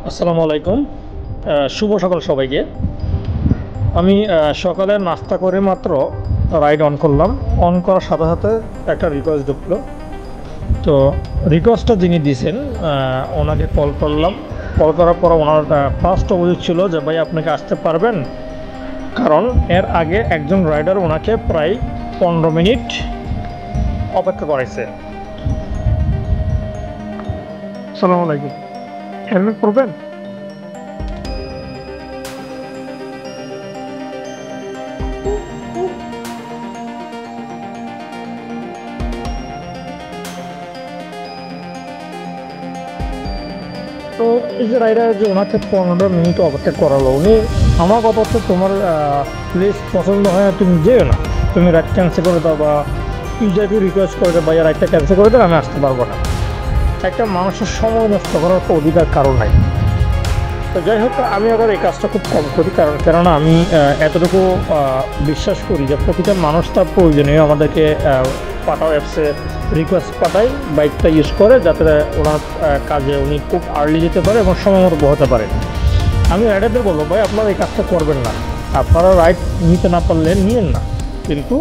আসসালামু আলাইকুম। শুভ সকাল সবাইকে। আমি সকালে নাস্তা করে মাত্র রাইড অন করলাম। অন করার সাথে সাথে একটা রিকোয়েস্ট ঢুকলো। তো রিকোয়েস্টটা যিনি দিয়েছেন ওনাকে কল করলাম। কল করার পর ওনার ফার্স্ট অভিযোগ ছিল যে ভাই আপনাকে আসতে পারবেন, কারণ এর আগে একজন রাইডার ওনাকে প্রায় 15 মিনিট অপেক্ষা করাইছে। আসসালামু আলাইকুম। হেলমেট পরবেন? তো এই যে রাইডার যে ওনাকে 15 মিনিট অপেক্ষা করালো, উনি আমার কথা হচ্ছে তোমার প্লেস পছন্দ হয় না, তুমি যেও না, তুমি রাইড ক্যান্সেল করে দাও বা ইউজারকে রিকোয়েস্ট করে দাও, ভাইয়া রাইডটা ক্যান্সেল করে দাও, আমি আসতে পারবো না। একটা মানুষের সময় নষ্ট করার তো অধিকার কারণ নাই। তো যাই হোক, আমি আবার এই কাজটা খুব কম করি, কেননা আমি এতটুকু বিশ্বাস করি যে প্রতিটা মানুষ তার প্রয়োজনীয় আমাদেরকে পাঠাও অ্যাপসে রিকোয়েস্ট পাঠায় বাইকটা ইউজ করে, যাতে ওনার কাজে উনি খুব আর্লি যেতে পারে এবং সময় মতো পৌঁছাতে পারে। আমি রাইডারদের বলবো, ভাই আপনারা এই কাজটা করবেন না, আপনারা রাইড নিতে না পারলে নিয়েন না, কিন্তু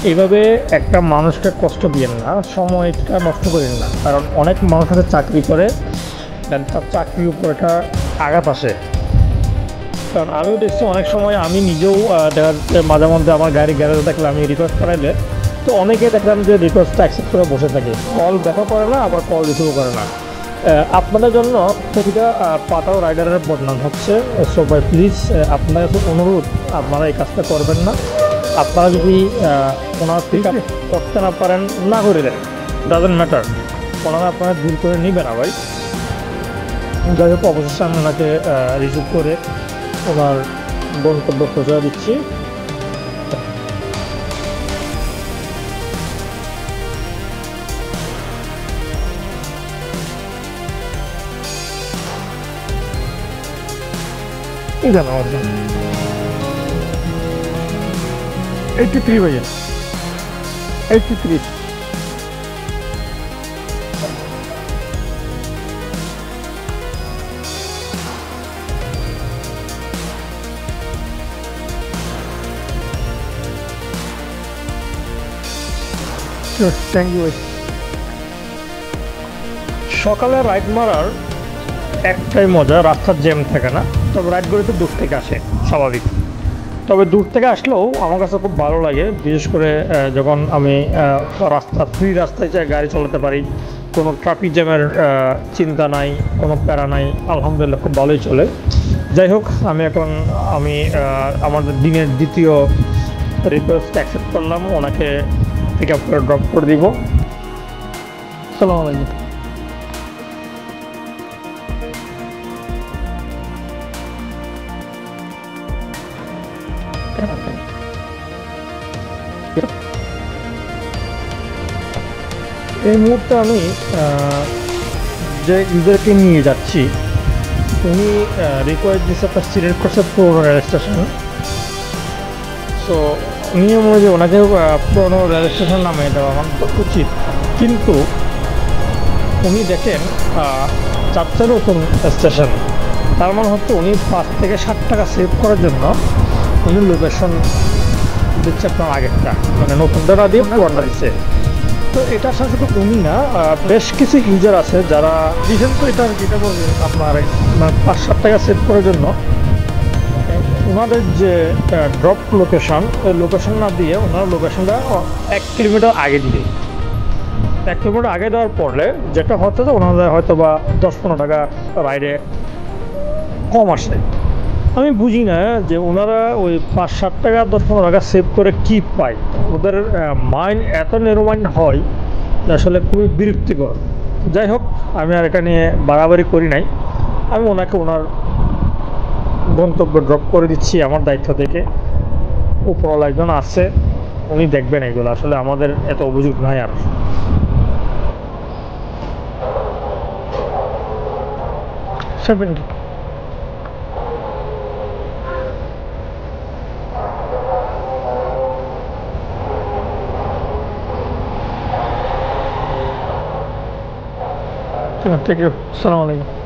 এইভাবে একটা মানুষকে কষ্ট দিয়েন না, সময়টা নষ্ট করেন না। কারণ অনেক মানুষ আছে চাকরি করে, তার চাকরির উপর একটা আঘাত আসে। কারণ আমিও দেখছি অনেক সময়, আমি নিজেও দেখা যাচ্ছে মাঝে মধ্যে আমার গাড়ি গ্যারেজে থাকলে আমি রিকোয়েস্ট পাঠাইলে তো অনেকে দেখলাম যে রিকোয়েস্টটা অ্যাকসেপ্ট করে বসে থাকে, কল দেখা করে না, আবার কল রিসিভও করে না। আপনাদের জন্য প্রতিটা পাঠাও রাইডারের বদনাম হচ্ছে। সো ভাই প্লিজ, আপনার কাছে অনুরোধ, আপনারা এই কাজটা করবেন না। আপনারা যদি ওনার পিক আপ করতে না পারেন, না করে দেন, ডাজেন্ট ম্যাটার, ওনারা আপনারা দূর করে নেবেন না ভাই। যাই হোক, অবশেষে আমি ওনাকে রিসিভ করে ওনার গন্তব্য পৌঁছে দিচ্ছি। জানো আমার 83 ভাইয়া, 83। Thank you. সকালে রাইড মারার একটাই মজা, রাস্তার জ্যাম থাকে না। তবে রাইডগুলো তো দূর থেকে আসে, স্বাভাবিক। তবে দূর থেকে আসলেও আমার কাছে খুব ভালো লাগে, বিশেষ করে যখন আমি ফ্রি রাস্তায় গাড়ি চালাতে পারি, কোনো ট্রাফিক জ্যামের চিন্তা নাই, কোনো প্যারা নাই, আলহামদুলিল্লাহ খুব ভালোই চলে। যাই হোক, আমি আমাদের দিনের দ্বিতীয় রিকোয়েস্ট অ্যাকসেপ্ট করলাম, ওনাকে পিক আপ করে ড্রপ করে দিব। আসসালামু আলাইকুম। এই মুহূর্তে আমি যে ইউজারকে নিয়ে যাচ্ছি, উনি রিকোয়েস্ট দিচ্ছে একটা সিলেক্ট করছে পুরোনো রেল স্টেশন। সো নিয়ম অনুযায়ী ওনাকে পুরোনো রেল স্টেশন নামে দেওয়া আমার উচিত, কিন্তু উনি দেখেন চারটে নতুন স্টেশন, তার মানে হচ্ছে উনি 5 থেকে 7 টাকা সেভ করার জন্য উনি লোকেশন দিচ্ছে আপনার আগেরটা, মানে নতুনটা না দিয়ে পুরোনটা দিচ্ছে। তো এটা আসলে শুধু উনি না, বেশ কিছু ইউজার আছে যারা বিশেষ করে এটা যেটা বলবে আপনার 5-7 টাকা সেভ করার জন্য ওনাদের যে ড্রপ লোকেশন, ওই লোকেশন না দিয়ে ওনার লোকেশনটা 1 কিলোমিটার আগে দিয়ে, 1 কিলোমিটার আগে দেওয়ার পরে যেটা হচ্ছে যে ওনাদের হয়তো বা 10-15 টাকা রাইডে কম আসে। আমি বুঝি না যে ওনারা ওই 5-7 টাকা 10-15 টাকা সেভ করে কী পায়, ওদের মাইন্ড এত নেরো মাইন্ড হয় যে আসলে খুবই বিরক্তিকর। যাই হোক, আমি আর এটা নিয়ে বাড়াবাড়ি করি নাই, আমি ওনাকে ওনার গন্তব্য ড্রপ করে দিচ্ছি আমার দায়িত্ব থেকে। উপরওয়ালা একজন আছে, উনি দেখবেন এগুলো, আসলে আমাদের এত অভিযোগ নাই আর। Thank you. Assalamu alaikum.